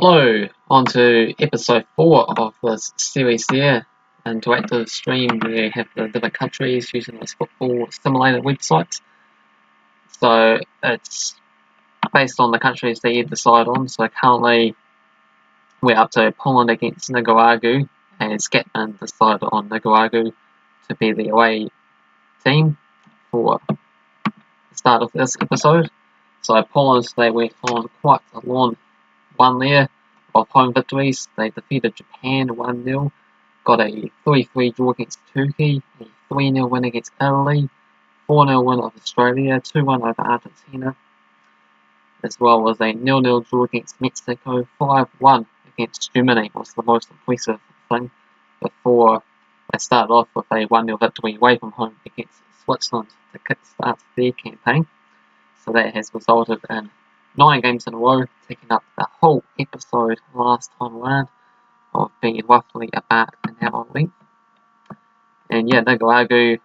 Hello, on to episode 4 of this series here. Interactive stream where we have the different countries using this football simulator website. So it's based on the countries that you decide on. So currently we're up to Poland against Nicaragua, as Gatman decided on Nicaragua to be the away team for the start of this episode. So Poland, they went on quite a long run there of home victories. They defeated Japan 1-0, got a 3-3 draw against Turkey, a 3-0 win against Italy, 4-0 win of Australia, 2-1 over Argentina, as well as a 0-0 draw against Mexico, 5-1 against Germany was the most impressive thing before they started off with a 1-0 victory away from home against Switzerland to kickstart their campaign. So that has resulted in 9 games in a row, taking up the whole episode last time around of being roughly about an hour length. And yeah, Nicaragua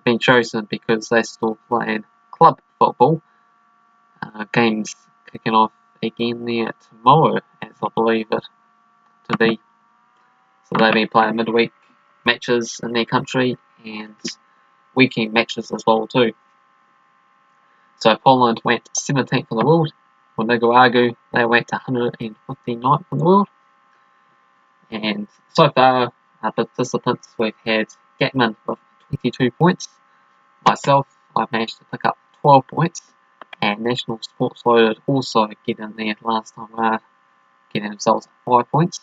been chosen because they're still playing club football. Games kicking off again there tomorrow, as I believe it to be. So they've been playing midweek matches in their country and weekend matches as well too. So Poland went 17th in the world, for Nicaragua they went 159th in the world. And so far, our participants, we've had Gatman with 22 points. Myself, I've managed to pick up 12 points. And National Sports Loaded also get in there last time around, getting themselves 5 points.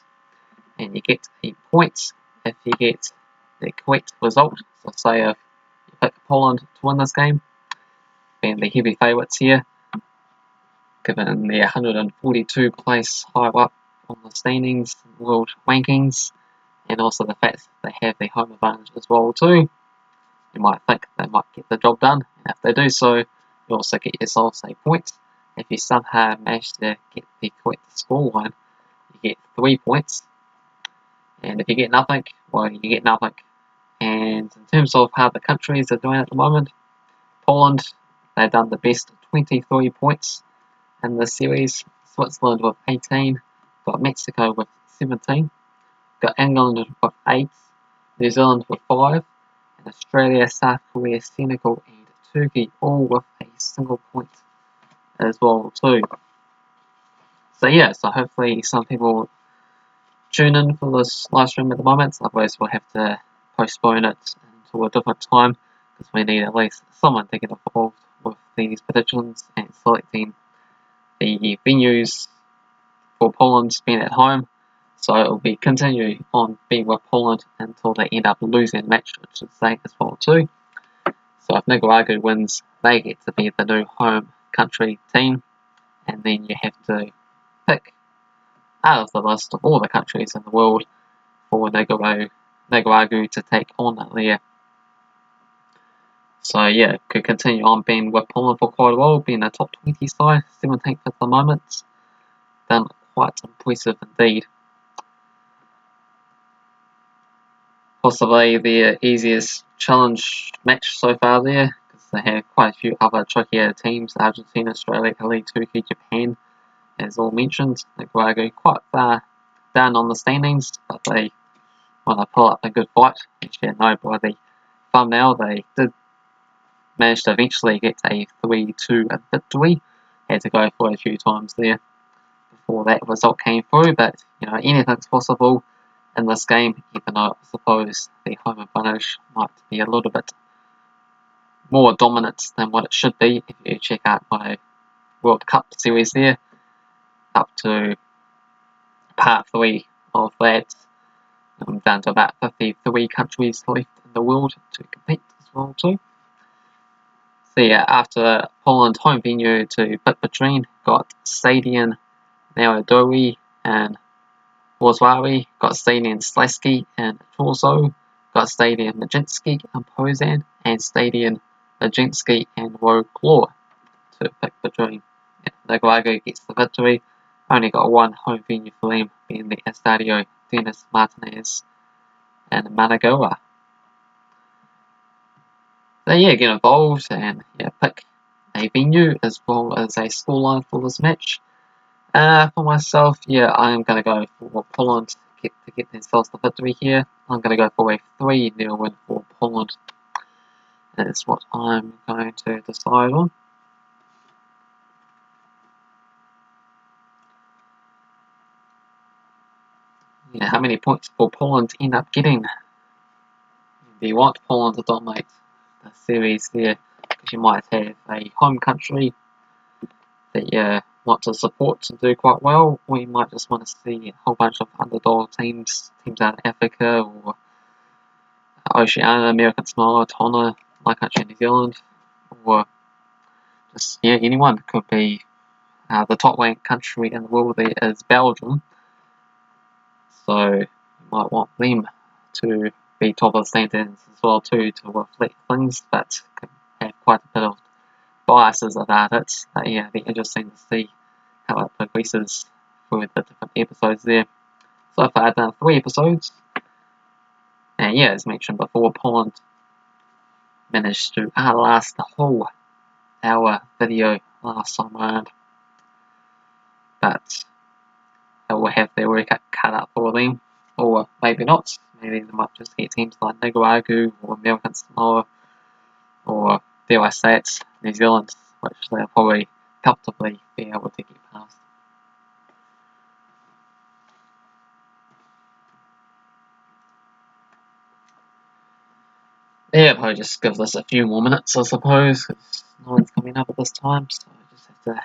And you get a point if you get the correct result. So say if you pick Poland to win this game, being the heavy favourites here, given the 142 place higher up on the standings, world rankings, and also the fact that they have the home advantage as well too. You might think they might get the job done, and if they do so, you also get yourselves a point. If you somehow manage to get the correct scoreline, you get 3 points. And if you get nothing, well, you get nothing. And in terms of how the countries are doing at the moment, Poland, they've done the best 23 points in the series. Switzerland with 18, got Mexico with 17, got England with 8, New Zealand with 5, and Australia, South Korea, Senegal and Turkey all with a single point as well too. So yeah, so hopefully some people tune in for this live stream at the moment, otherwise we'll have to postpone it until a different time because we need at least someone to get involved with these predictions and selecting the venues for Poland being at home. So it will be continue on being with Poland until they end up losing the match, which is say as well too. So if Nicaragua wins, they get to be the new home country team, and then you have to pick out of the list of all the countries in the world for Nicaragua to take on there. So yeah, could continue on being with Poland for quite a while, being a top 20 side, 17th at the moment. Done quite impressive indeed. Possibly the easiest challenge match so far there, because they have quite a few other trickier teams: Argentina, Australia, Italy, Turkey, Japan, as all mentioned. Nicaragua quite far down on the standings, but they want to pull up a good fight. As you know by the thumbnail, they did manage to eventually get a 3-2 victory. Had to go for it a few times there before that result came through, but you know, anything's possible in this game, even though I suppose the home advantage might be a little bit more dominant than what it should be. If you check out my World Cup series there, up to part 3 of that, I'm down to about 53 countries left in the world to compete as well too. So yeah, after Poland home venue to pick between, got Stadion Narodowy and Wrocław, got Stadion Śląski and Torso, got Stadion Majinski and Poznań, and Stadion Majinski and Wrocław to pick between. Yeah, Nicaragua gets the victory, only got one home venue for them, being the Estadio Denis Martinez and Managua. So yeah, get involved and yeah, pick a venue as well as a scoreline for this match. For myself, yeah, I'm going to go for Poland to get themselves the victory here. I'm going to go for a 3-0 win for Poland. That's what I'm going to decide on. Yeah, how many points will Poland end up getting? Do you want Poland to dominate the series there? Because you might have a home country that you want to support and do quite well, or you might just want to see a whole bunch of underdog teams out of Africa or Oceania, American Samoa, Tonga, my country, New Zealand, or just anyone. Could be the top ranked country in the world there is Belgium, so you might want them to be top of the standings as well too to reflect things, but can have quite a bit of biases about it. Yeah, it'll be interesting to see how it progresses through the different episodes there. So far I've done 3 episodes, and yeah, as mentioned before, Poland managed to outlast the whole hour video last time around, but they will have their work cut out for them, or maybe not. Maybe they might just get teams like Nicaragua or American Samoa, or dare I say it, New Zealand, which they'll probably comfortably be able to get past. Yeah, probably just give this a few more minutes, I suppose, because no one's coming up at this time, so I just have to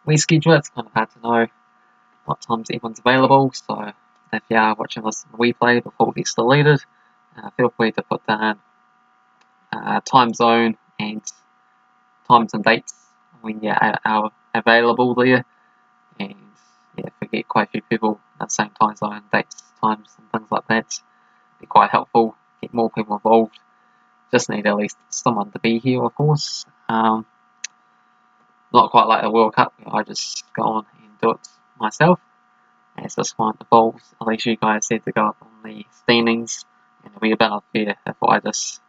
reschedule it. It's kind of hard to know what times everyone's available, so if you are watching this replay before it gets deleted, feel free to put down time zone and times and dates when you are available there, and yeah, if we get quite a few people at the same time zone, dates, times, and things like that, it'd be quite helpful. Get more people involved. Just need at least someone to be here, of course. Not quite like the World Cup, where I just go on and do it myself. As this one involves, at least you guys said to go up on the standings, and it'll be a bit unfair if I just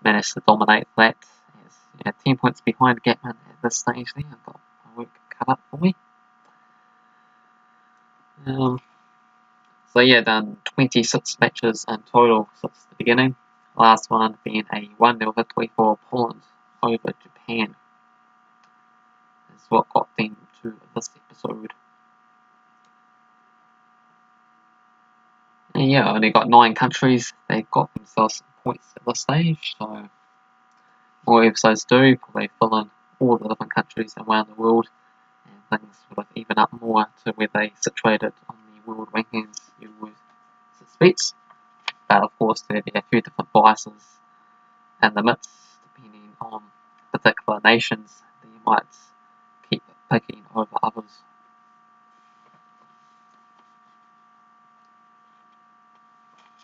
manage to dominate that. As 10 points behind Gatman at this stage there. I've got my work cut up for me. So yeah, done 26 matches in total since the beginning. Last one being a 1-0 victory for Poland over Japan. Is what got them to this episode. And yeah, only got 9 countries. They got themselves some points at this stage, so more episodes do probably fill in all the different countries around the world, and things sort of even up more to where they situated on the world rankings you would suspect. But of course, there'd be a few different biases in the midst, depending on particular nations that you might keep picking over others.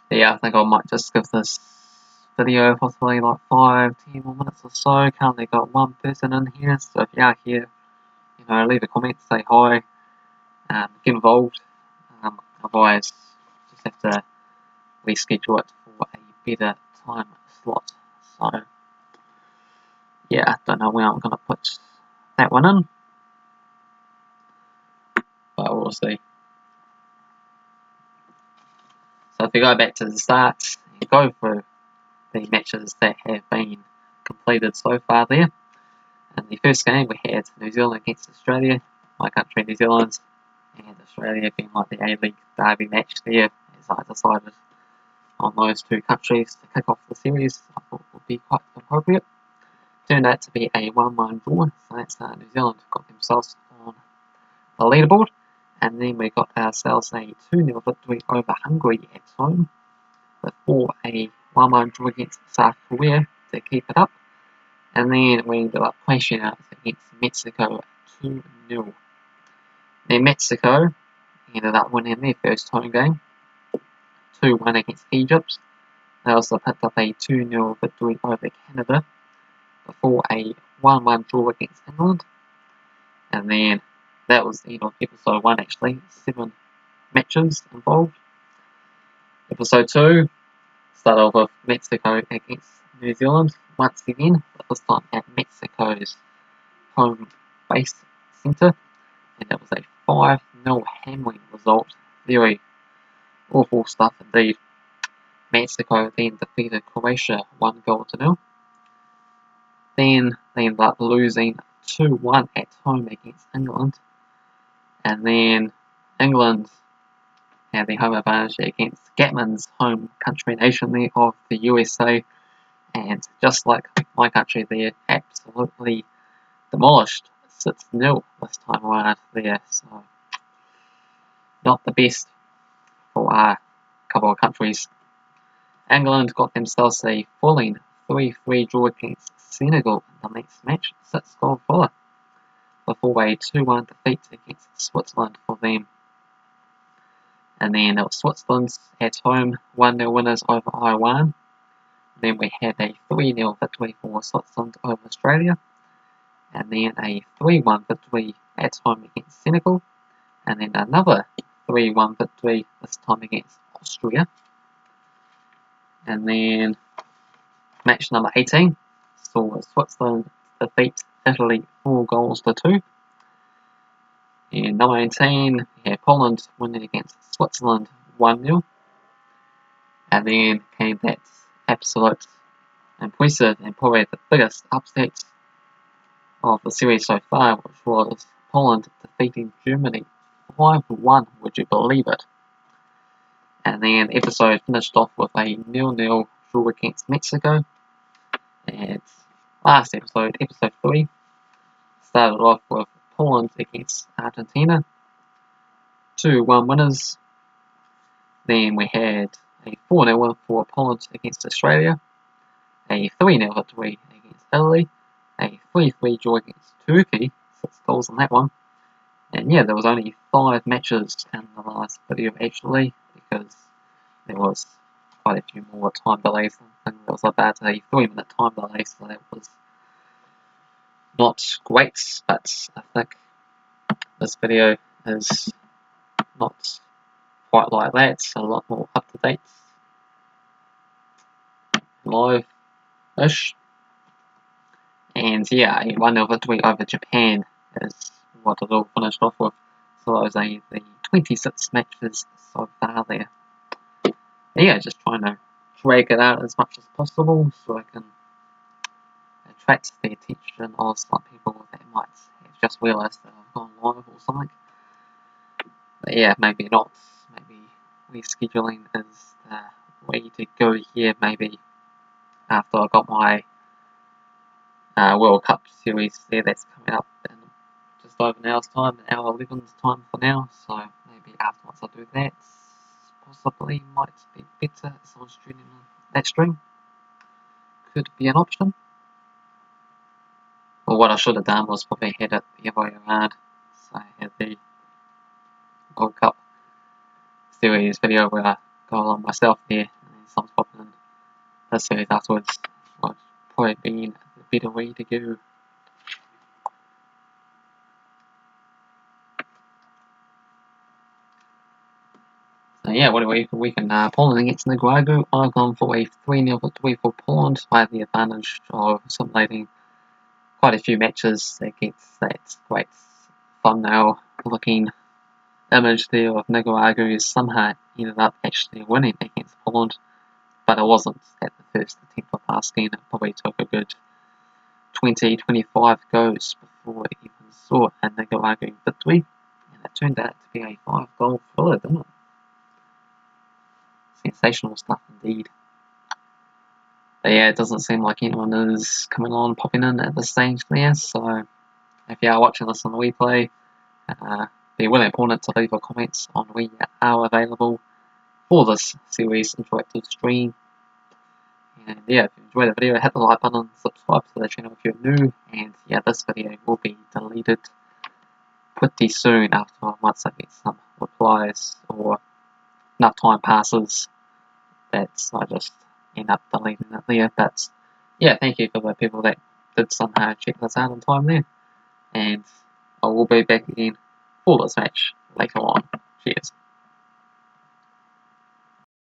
But yeah, I think I might just give this video possibly like 5-10 more minutes or so. Currently got 1 person in here, so if you are here, leave a comment, say hi, get involved. Otherwise, just have to reschedule it for a better time slot. So, yeah, I don't know where I'm going to put that one in, but we'll see. So if you go back to the start and go through the matches that have been completed so far there. In the first game we had New Zealand against Australia, my country New Zealand, and Australia being like the A-League derby match there, as I decided on those 2 countries to kick off the series. I thought would be quite appropriate. Turned out to be a 1-1 draw, so that's New Zealand got themselves on the leaderboard. And then we got ourselves a 2-0 victory over Hungary at home, before a 1-1 draw against South Korea to keep it up. And then we ended up placing out against Mexico 2-0. Then Mexico ended up winning their first home game, 2-1 against Egypt. They also picked up a 2-0 victory over Canada before a 1-1 draw against England. And then that was the end of episode 1 actually, 7 matches involved. Episode 2 started off with Mexico against New Zealand once again, but this time at Mexico's home base centre, and it was a 5-0 hammering result. Very awful stuff indeed. Mexico then defeated Croatia 1-0. Then they ended up losing 2-1 at home against England. And then England had the home advantage against Gatman's home country nation there of the USA. And just like my country, they absolutely demolished 6-0 this time around there. So not the best for a couple of countries. England got themselves a falling 3-3 draw against Senegal in the next match, 6-goal thriller, before a 2-1 defeat against Switzerland for them. And then it was Switzerland's at home 1-0 winners over Iran. Then we had a 3-0 victory for Switzerland over Australia. And then a 3-1 victory at home against Senegal. And then another 3-1 victory, this time against Austria. And then match number 18 saw Switzerland defeat Italy 4-2. In number 19, we had Poland winning against Switzerland 1-0. And then came that absolute impressive and probably the biggest upset of the series so far, which was Poland defeating Germany 5-1, would you believe it? And then the episode finished off with a 0-0 draw against Mexico. And last episode, episode 3, started off with Poland against Argentina, 2-1 winners. Then we had a 4-0 win for Poland against Australia, a 3-0 victory against Italy, a 3-3 draw against Turkey, 6 goals in that one. And yeah, there was only 5 matches in the last video actually, because there was quite a few more time delays. I think there was about a 3-minute time delay, so that was not great, but I think this video is not quite like that. It's a lot more up to date, live-ish. And yeah, a 1-0 victory over Japan is what it all finished off with. So that was the 26 matches so far there. Yeah, just trying to drag it out as much as possible so I can attract the attention of some people that might have just realised that I've gone live or something. But yeah, maybe not. Maybe rescheduling is the way to go here. Maybe after I got my World Cup series there, that's coming up in just over an hour's time, an hour 11's time for now. So maybe afterwards I'll do that. Possibly might be better as I'm streaming that stream. Could be an option. Well, what I should have done was probably had it the other way around. So I had the World Cup series video where I go along myself there, and then someone's popping in the series afterwards. Would probably been the better way to go. So yeah, what do we can Poland against Nicaragua. I've gone for a 3-0 victory for Poland. I have the advantage of simulating quite a few matches against that great thumbnail looking image there of Nicaragua who somehow ended up actually winning against Poland, but it wasn't at the first attempt of asking. It probably took a good 20-25 goes before it even saw a Nicaragua victory, and it turned out to be a 5-goal thriller, didn't it? Sensational stuff indeed. But yeah, it doesn't seem like anyone is popping in at this stage there, so if you are watching this on the replay, be really important to leave your comments on where you are available for this series interactive stream. And yeah, if you enjoyed the video, hit the like button, subscribe to the channel if you're new, and yeah, this video will be deleted pretty soon after once I get some replies or enough time passes that I just end up deleting it there. But yeah, thank you for the people that did somehow check this out in time there, and I will be back again for this match later on. Cheers.